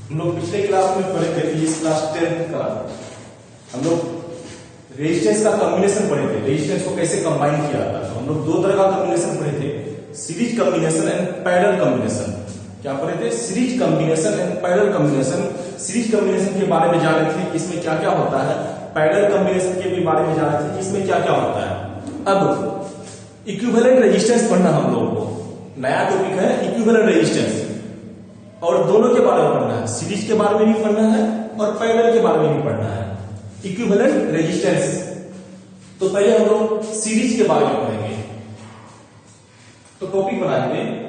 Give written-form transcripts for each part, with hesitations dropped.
हम लोग पिछले क्लास में पढ़े थे, इस क्लास 10th का हम लोग रेजिस्टेंस का कॉम्बिनेशन पढ़े थे। रेजिस्टेंस को कैसे कंबाइन किया जाता है। हम लोग दो तरह का कॉम्बिनेशन पढ़े थे, series combination and parallel combination. क्या पढ़े थे? Series combination and parallel combination. Series combination के बारे में जाने थे, इसमें क्या क्या होता है। पैरेलल कॉम्बिनेशन के भी बारे में जाने थे, इसमें क्या क्या होता है। अब इक्विवेलेंट रेजिस्टेंस पढ़ना हम लोगों को नया टॉपिक है, इक्विवेलेंट रेजिस्टेंस। और दोनों के बारे में पढ़ना है, सीरीज के बारे में भी पढ़ना है और पैरेलल के बारे में भी पढ़ना है, इक्विवेलेंट रेजिस्टेंस। तो पहले हम लोग सीरीज के बारे में पढ़ेंगे। तो टॉपिक बनाएंगे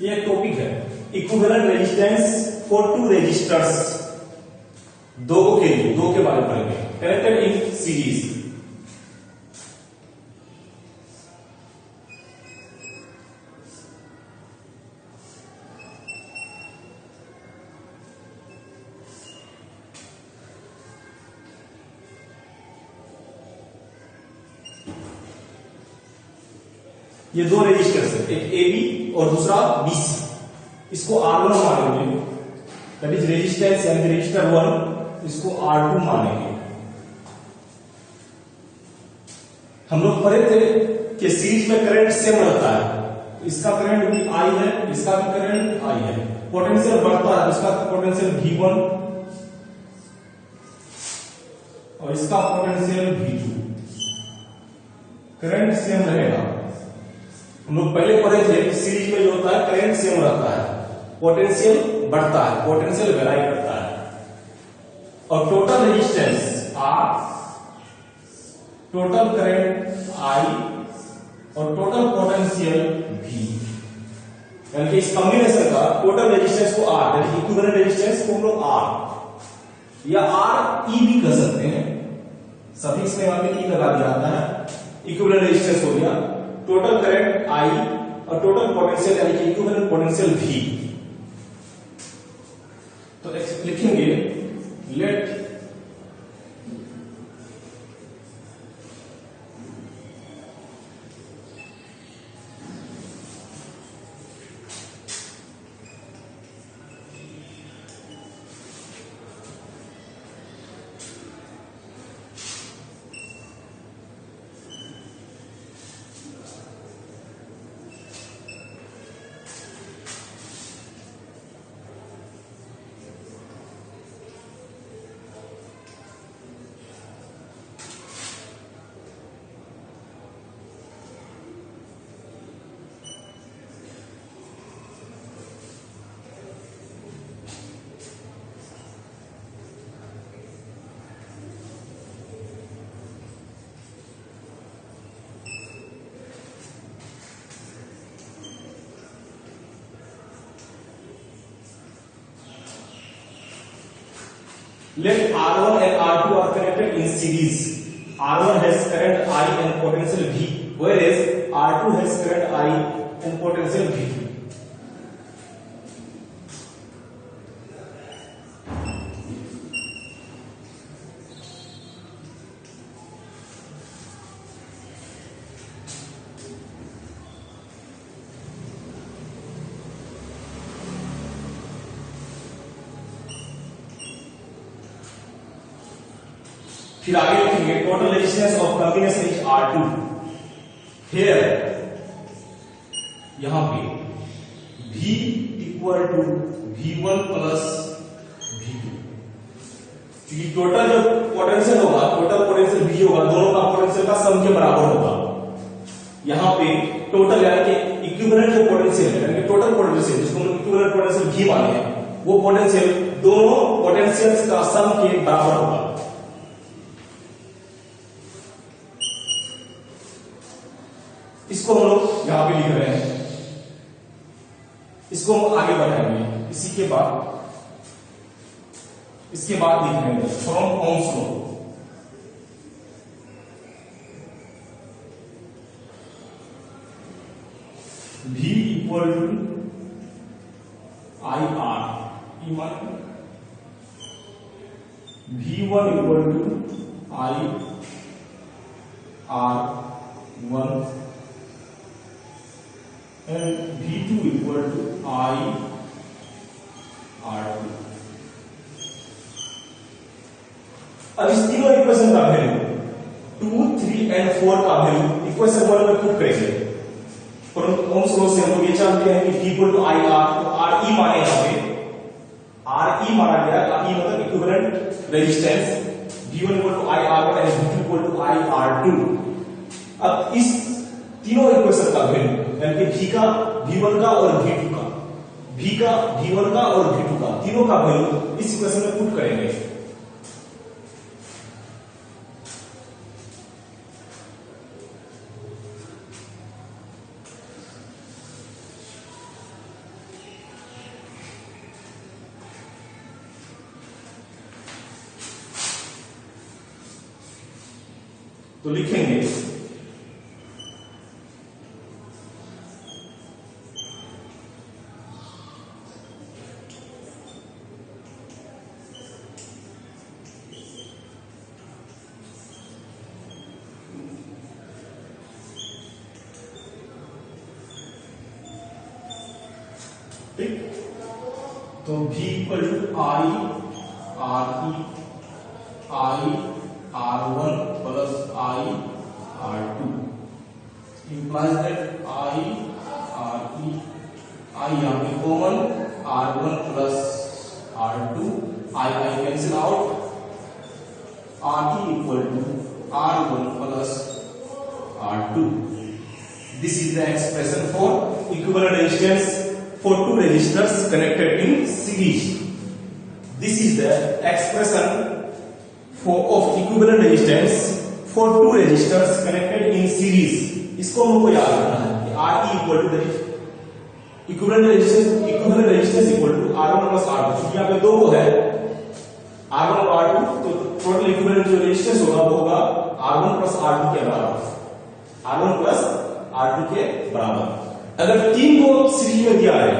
ये टॉपिक है equivalent resistance for two resistors. दो के लिए, दो के बारे में पढ़ेंगे, कनेक्टेड इन सीरीज। ये दो रेजिस्टर्स है, एक ए बी और दूसरा बीसी। इसको R1 मानेंगे, दैट इज रेजिस्टेंस यानी रेजिस्टर 1, इसको R2 मानेंगे। हम लोग पढ़े थे कि सीरीज में करंट सेम रहता है, इसका करंट भी I है, इसका भी करंट I है। पोटेंशियल बढ़ता है, इसका पोटेंशियल V1 और इसका पोटेंशियल V2। करंट सेम रहेगा। हम लोग पहले पढ़े थे कि सीरीज में जो होता है करंट सेम रहता है, पोटेंशियल बढ़ता है, पोटेंशियल वेरी करता है। और total resistance R, total current I और टोटल पोटेंशियल V। यानी कि इस कॉम्बिनेशन का टोटल रेजिस्टेंस को R, यानी कि इक्विवेलेंट रेजिस्टेंस को हम लोग R या RE भी कह सकते हैं। सफिक्स में वहां पे E लगा दिया जाता है। इक्विवेलेंट रेजिस्टेंस हो गया, टोटल करंट I और टोटल पोटेंशियल यानी कि इक्विवेलेंट पोटेंशियल V। तो लिखेंगे late Let R1 and R2 are connected in series. R1 has current I and potential V, whereas R2 has current I and potential V. फिर आगे लिखेंगे total resistance of combination is R2। Here यहां पे V equal to V1 plus V2, क्योंकि total जो potential होगा, total potential V होगा, दोनों का पोटेंशियल का सम के बराबर होगा। यहां पे टोटल यानी कि इक्विवेलेंट जो पोटेंशियल है, यानी कि टोटल पोटेंशियल जिसको हम इक्विवेलेंट पोटेंशियल V माने हैं, वो पोटेंशियल दोनों पोटेंशियल्स का सम के बराबर होगा। इसको हम लोग यहां पे लिख रहे हैं, इसको हम आगे बढ़ाएंगे। इसी के बाद इसके बाद लिखेंगे from Ohm's law, V equal to I R E, V1 equal to I R 1 and V2 equal to I R 2। अब इस तीनों इक्वेशन का वैल्यू 2, 3 एंड 4 का वैल्यू इक्वेशन 1 में पुट करेंगे। ओम्स लॉ से हम लोग ये जानते हैं कि V equal to I R, तो आर ई माने यहां पे आर ई माना गया, ई मतलब equivalent resistance, V1 equal to I R 1 and V2 equal to I R 2। अब इस तीनों इक्वेशन का वैल्यू यानी कि V का, V1 का और V2 का, V का, V1 का और V2 का, तीनों का वैल्यू इस इक्वेशन में पुट करेंगे। तो लिखेंगे ठीक, तो V equal to I R E I R1 plus I R2 implies that I RE, I यहाँ पे common, R1 plus R2, I cancel out, RE equal to R1 plus R2. This is the expression for equivalent resistance for two resistors connected in series. This is the expression of equivalent resistance for two resistors connected in series. इसको हमको याद रखना है कि R E equal to equivalent resistance equal to R1 plus R2। यहाँ पे दो है R1 और R2, तो टोटल इक्विवेलेंट जो रेजिस्टेंस होगा वो होगा R1 plus R2 के बराबर, R1 plus R2 के बराबर। अगर तीन को सीरीज में दिया है,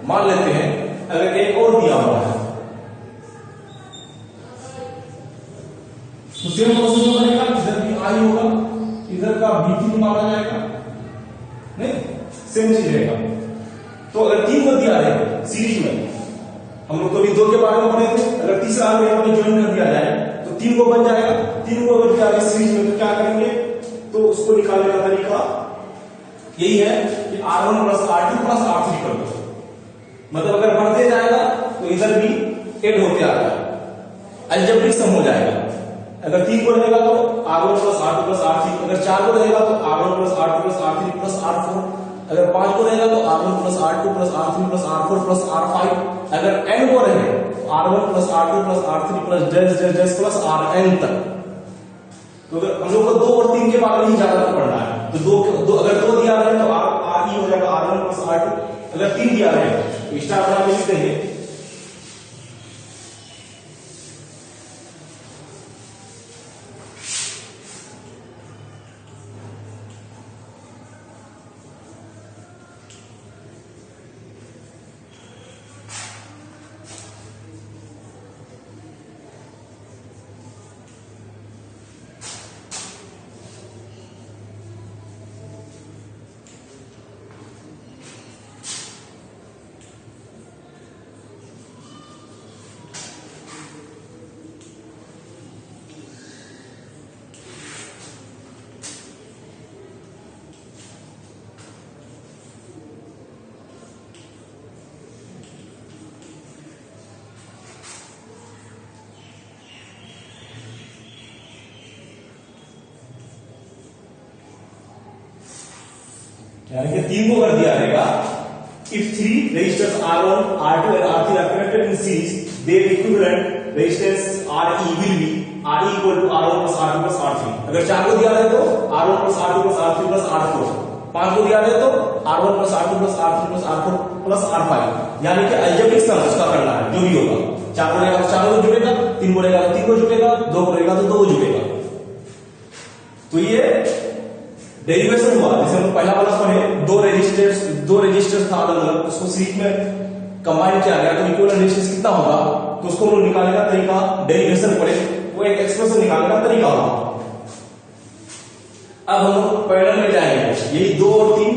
मान लेते हैं अगर एक और दिया हुआ है तो सेम प्रोसीजर बनेगा, इधर भी आई होगा, इधर का V2 माना जाएगा, नहीं सेम चीज रहेगा। तो अगर तीन को दिया है सीरीज में, हम लोग तो अभी दो के बारे में पढ़े थे, अगर तीसरा यहाँ पे ज्वाइन कर दिया जाए तो तीन को बन जाएगा। तीन को अगर दिया है सीरीज में तो क्या करेंगे, तो उसको निकालने का तरीका यही है कि R1 plus R2 plus R3 कर दो, मतलब अगर बढ़ते जाएगा तो इधर भी एड होते आएगा, अलजेब्रिक सम हो जाएगा। अगर तीन को रहेगा तो R1 plus R2 plus R3, अगर चार को रहेगा तो R1 plus R2 plus R3 plus R4, अगर पांच को रहेगा तो R1 plus R2 plus R3 plus R4 plus R5, अगर n को रहे तो R1 plus R2 plus R3 plus dash plus Rn तक। तो अगर हम लोग को दो और तीन के बारे में ही ज्यादा पढ़ना है, तो दो अगर दो दिया रहे तो RE हो जाएगा R1 प्लस R2, अगर तीन दिया रहे तो स्टार बना के लिख देंगे। यानी कि तीन को कर दिया रहेगा, if three resistors R1, R2 and R3 are connected in series, their equivalent resistance RE will be RE equal to R1 plus R2 plus R3। अगर चार को दिया है तो R1 plus R2 plus R3 plus R4, 5 को दिया है तो R1 plus R2 plus R3 plus R4 plus R5, यानी कि अलजेब्रिक सम उसका करना है, जो भी होगा। 4 बोलेगा तो 4 को जुड़ेगा, 3 बोलेगा तो 3 को जुड़ेगा, 2 बोलेगा तो 2 को जुड़ेगा। तो ये डेरिवेशन हुआ। जैसे हम पहला वाला पढ़े, दो रेजिस्टर्स था अलग अलग, उसको सीरीज में कंबाइन किया गया तो इक्विवेलेंट रेजिस्टेंस कितना होगा, तो उसको हम लोग निकालने का तरीका डेरिवेशन पढ़े, वो एक एक्सप्रेशन निकालने का तरीका होगा। अब हम लोग पैरेलल में जाएंगे, यही 2 और 3,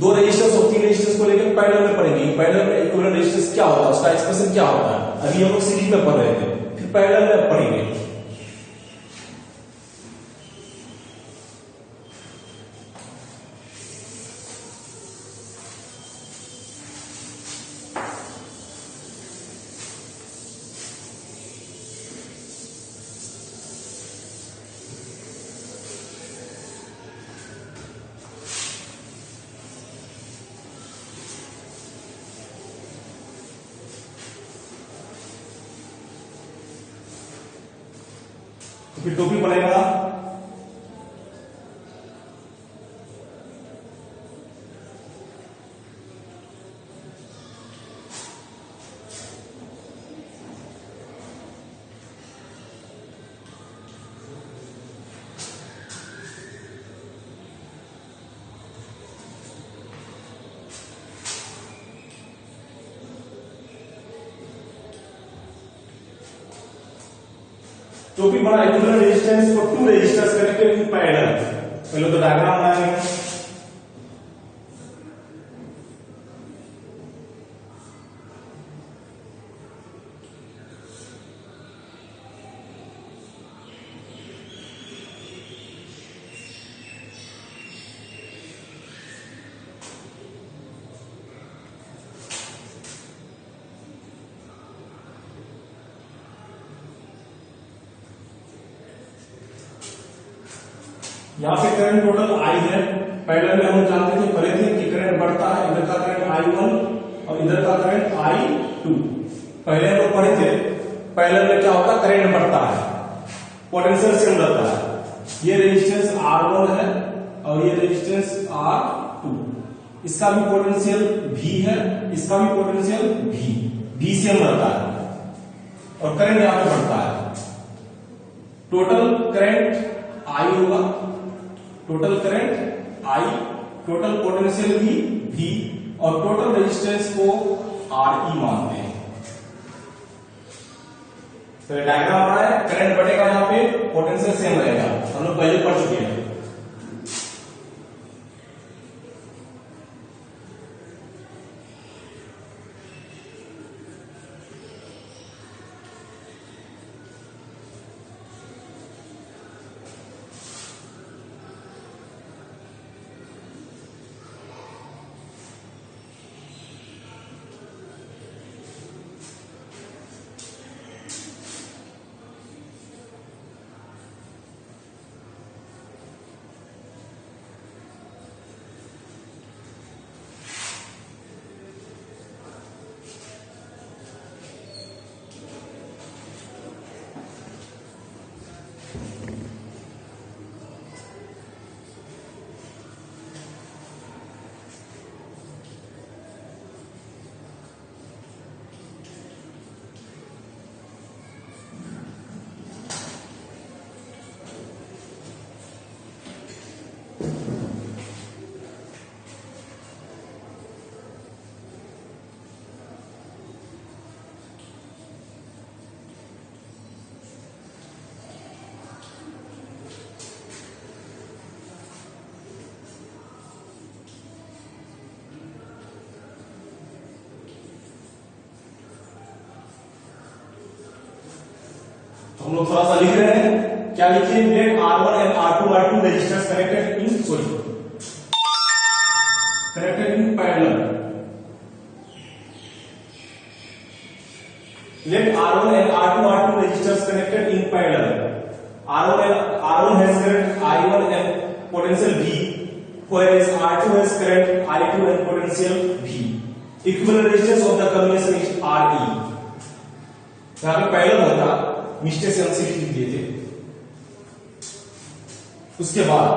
2 रेजिस्टेंस और 3 रेजिस्टेंस को लेकर पैरेलल में पढ़ेंगे। पैरेलल में इक्विवेलेंट रेजिस्टेंस क्या होता है, उसका एक्सप्रेशन क्या होता है, अभी हम लोग सीरीज में पढ़ रहे थे, फिर पैरेलल में पढ़ेंगे। फिर टोपी बनेगा, टोपी बना इक्विवेलेंट रेजिस्टेंस और 2 रेजिस्टर्स कनेक्टेड इन पैरेलल। पहले तो डायग्राम बनाएंगे। यहां से करंट टोटल I है। पैरेलल में हम जानते थे, पढ़े थे कि करंट बढ़ता है, इधर का करंट I1 और इधर का करंट I2। पहले हम लोग पढ़े थे पैरेलल में क्या होता है, करंट बढ़ता है, पोटेंशियल सेम रहता है। ये रेजिस्टेंस R1 है और ये रेजिस्टेंस R2, इसका भी पोटेंशियल V है, इसका भी पोटेंशियल V सेम रहता है और करंट यहां पे बढ़ता है। टोटल करंट I होगा, total current I, total potential V और टोटल रेजिस्टेंस को Re मानते हैं। तो डायग्राम बना है, करंट बढ़ेगा यहां पे, पोटेंशियल सेम रहेगा, हम लोग पहले पढ़ चुके हैं। हम लोग थोड़ा सा लिख रहे हैं, क्या लिखिए, let R1 and R2 are 2 resistors connected in parallel. Let R1 and R2 resistors connected in parallel. R1 has current I1 and potential V, whereas R2 has current I2 and potential V. Equivalent resistance of the combination is Re. यहाँ पे parallel होता, mistake से हम series लिख दिए थे। उसके बाद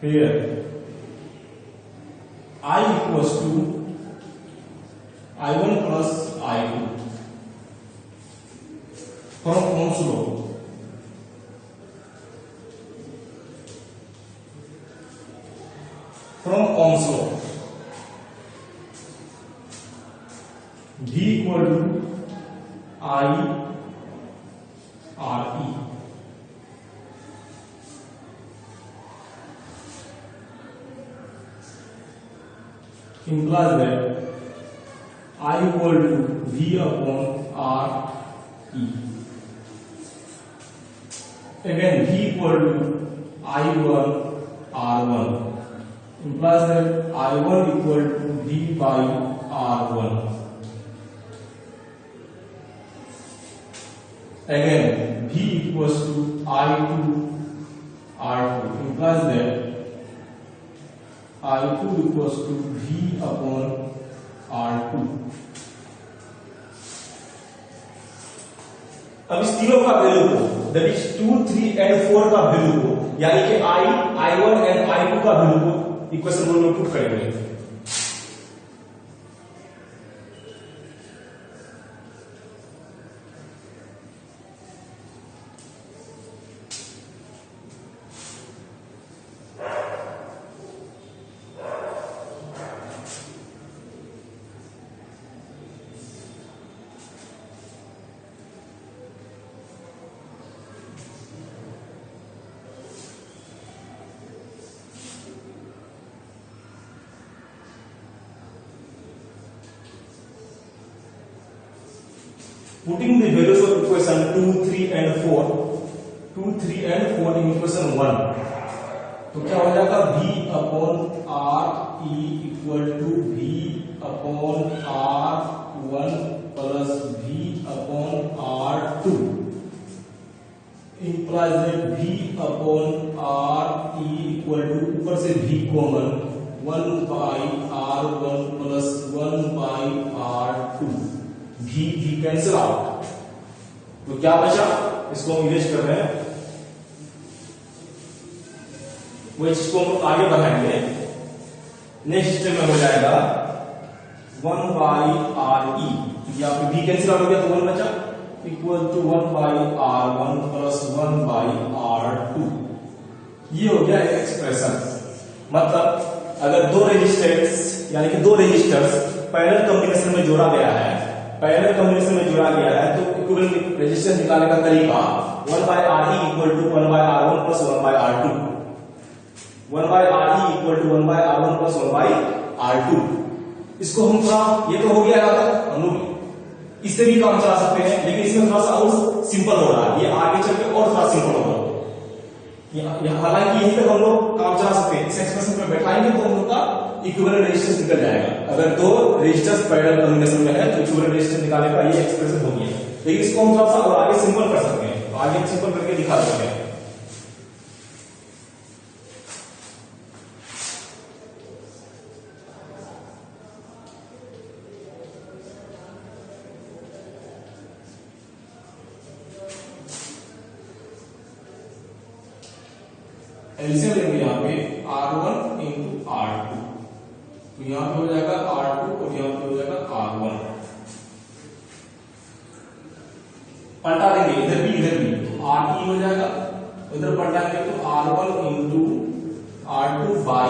here I equals to I1 plus I2 from Ohm's law. From Ohm's law, V equal to I RE. Implies that I equal to V upon RE. Again, V equal to I1 R1. Implies that I1 equal to V by R1. Again, V equals to I2 R2. Implies that I2 equals to V upon R2. अब इस तीनों का value को, that is 2, 3 and 4 का value को, यानी कि I1 and I2 का वैल्यू को इक्वेशन में पुट करेंगे. Putting the values of equation 2, 3 and 4 in equation 1, तो क्या हो जाएगा V upon R E equal to V upon R1 plus V upon R2. Implies that V upon R E equal to, ऊपर से V common, 1 by R1 plus 1 by R2. V cancel out, तो क्या बचा, इसको हम erase कर रहे हैं, वो इसको हम आगे बढ़ाएंगे. नेक्स्ट स्टेप में हो जाएगा 1 by RE, यहाँ पे V कैंसिल आउट हो गया तो 1 बचा, equal to 1 by R1 plus 1 by R2. ये हो गया एक्सप्रेशन. मतलब अगर दो रेजिस्टेंस यानी कि दो रेजिस्टर्स पैरेलल कॉम्बिनेशन में जोड़ा गया है, तो इक्विवेलेंट रेजिस्टेंस निकालने का तरीका 1 by RE equal to 1 by R1 plus 1 by R2. 1 by RE equal to 1 by R1 plus 1 by R2. इसको हम थोड़ा, ये तो हो गया हम लोग इससे भी काम चला सकते हैं, लेकिन इसमें थोड़ा सा और सिंपल हो रहा है, ये आगे चल के और थोड़ा सिंपल होगा. हालांकि यहीं तक हम लोग काम चला सकते हैं. इस एक्सप्रेशन में बैठाएंगे तो हम लोग का इक्विवेलेंट रेजिस्टेंस निकल जाएगा. अगर दो रेजिस्टर्स पैरेलल कॉम्बिनेशन में है तो इक्विवेलेंट रेजिस्टेंस निकालने का ये एक्सप्रेशन हो गया. लेकिन इसको हम थोड़ा सा और आगे सिंपल कर सकते हैं, तो आगे सिंपल करके दिखा सकते हैं. एलसीएम लेंगे यहाँ पे R1 into R2, तो यहाँ पे हो जाएगा R2 और यहाँ पे हो जाएगा R1. पलटा देंगे इधर भी तो RE हो जाएगा, इधर पलटाएंगे तो R1 into R2 by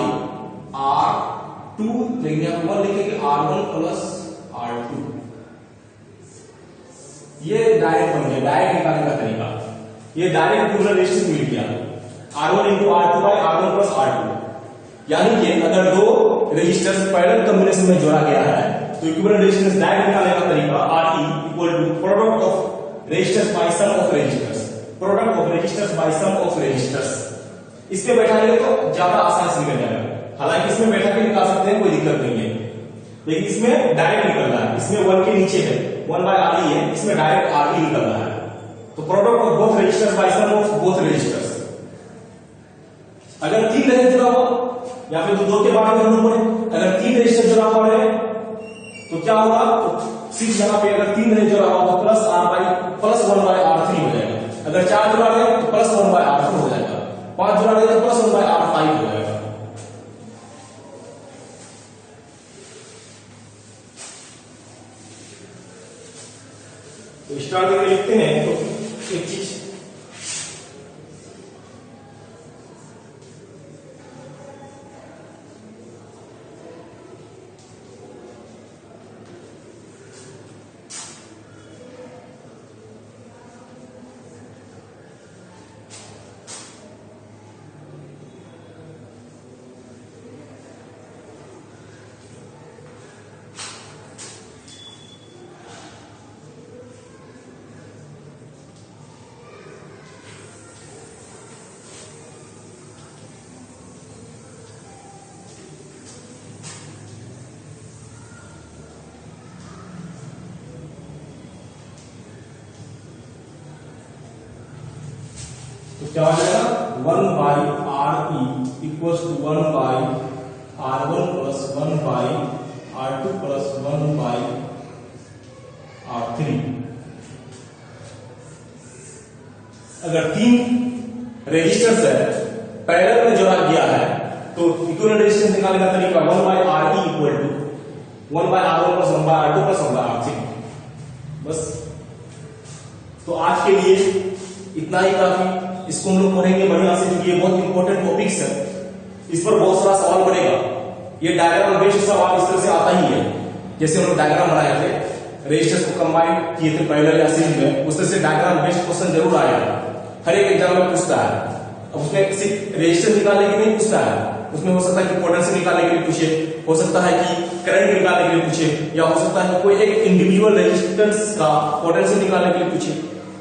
R2 लेंगे, यहाँ 1 लिखेंगे R1 plus R2. ये डायरेक्ट बन गया, डायरेक्ट निकालने का तरीका. ये डायरेक्ट इक्विवेलेंट रेजिस्टेंस मिल गया R1 into R2 by R1 plus R2. यानी कि अगर दो रेजिस्टर्स पैरेलल कॉम्बिनेशन में जोड़ा गया है तो इक्विवेलेंट रेजिस्टेंस डायरेक्ट निकालने का तरीका RE equal to product of resistors by sum of resistors. Product of resistors by sum of resistors. इसमें बैठाएंगे तो ज्यादा आसान से निकल जाएगा. हालांकि इसमें बैठा के निकाल सकते हैं, कोई दिक्कत नहीं है, लेकिन इसमें डायरेक्ट निकल रहा है. इसमें 1 के नीचे है 1 by RE है, इसमें डायरेक्ट RE निकल रहा है. तो product of both resistors by sum of both resistors. अगर 3 रेजिस्टर जुड़ा हुआ या फिर दो के बाद में हम पड़े, अगर 3 रेजिस्टर जुड़ा हुआ है तो क्या होगा, तो सिर्फ यहाँ पे अगर 3 रेजिस्टर जुड़ा हुआ तो प्लस 1 by R3 हो जाएगा. अगर 4 जुड़ा है तो प्लस 1 by R4 हो जाएगा. 5 जुड़ा है तो प्लस 1 by R5 हो जाएगा. तो स्टार्ट करके लिखते हैं तो एक चीज तो क्या हो जाएगा 1 by R E equals to 1 by R1 plus 1 by R2 plus 1 by R3। अगर 3 रेजिस्टेंस है पैरेलल में जोड़ा गया है तो इक्विवेलेंट रेजिस्टेंस निकालने का तरीका 1 by R E equal to 1 by R1 plus 1 by R2 plus 1 by R3। बस तो आज के लिए इतना ही काफी। इसको हम लोग पढ़ेंगे बढ़िया से क्योंकि ये बहुत इंपॉर्टेंट टॉपिक्स है, इस पर बहुत सारा सवाल बनेगा। ये डायग्राम बेस्ड सवाल इस तरह से आता ही है, जैसे हम लोग डायग्राम बनाए थे रेजिस्टर्स को कंबाइन किए थे पैरेलल या सीरीज में, उस तरह से डायग्राम बेस्ड क्वेश्चन जरूर आएगा, हर एक एग्जाम में पूछता है। अब उसमें सिर्फ रेजिस्टेंस निकालने के लिए नहीं पूछता है, उसमें हो सकता है कि पोटेंशियल निकालने के लिए पूछे, हो सकता है कि करंट निकालने के लिए पूछे, या हो सकता है कोई एक इंडिविजुअल रेजिस्टेंस का पोटेंशियल निकालने के लिए पूछे।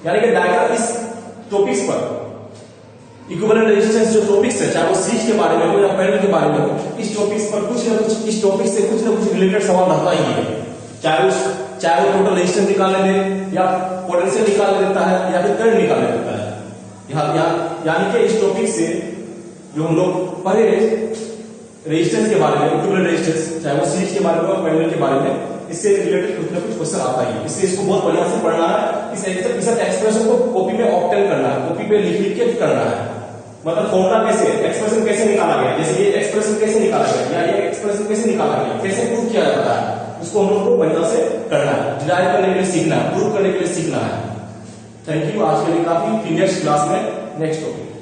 यानी कि डायग्राम इस टॉपिक्स पर इक्विवेलेंट रेजिस्टेंस जो टॉपिक्स है, चाहे वो सीरीज के बारे में हो या पैरेलल के बारे में हो, इस टॉपिक्स पर कुछ ना कुछ इस टॉपिक से कुछ ना कुछ रिलेटेड सवाल रहता ही है। चाहे वो टोटल रेजिस्टेंस निकालने दे या पोटेंशियल निकालने देता है या फिर करंट निकालने देता है। यानी कि इस टॉपिक से जो हम लोग पढ़े रेजिस्टेंस के बारे में, इक्विवेलेंट रेजिस्टेंस, चाहे वो सीरीज के बारे में और पैरेलल के बारे में, इससे रिलेटेड कुछ ना कुछ क्वेश्चन आता ही है। इससे इसको बहुत बढ़िया से पढ़ना है, इस एक्सप्रेशन को कॉपी में ऑब्टेन करना है, कॉपी पे लिख के करना है। मतलब फॉर्मूला कैसे, एक्सप्रेशन कैसे निकाला गया, जैसे ये एक्सप्रेशन कैसे निकाला गया या ये एक्सप्रेशन कैसे निकाला गया, कैसे प्रूव किया जाता है, उसको हम लोग को बढ़िया से करना है, डिराइव करने के लिए सीखना है, प्रूव करने के लिए सीखना है। Thank you. आज के लिए काफी। नेक्स्ट क्लास में नेक्स्ट टॉपिक।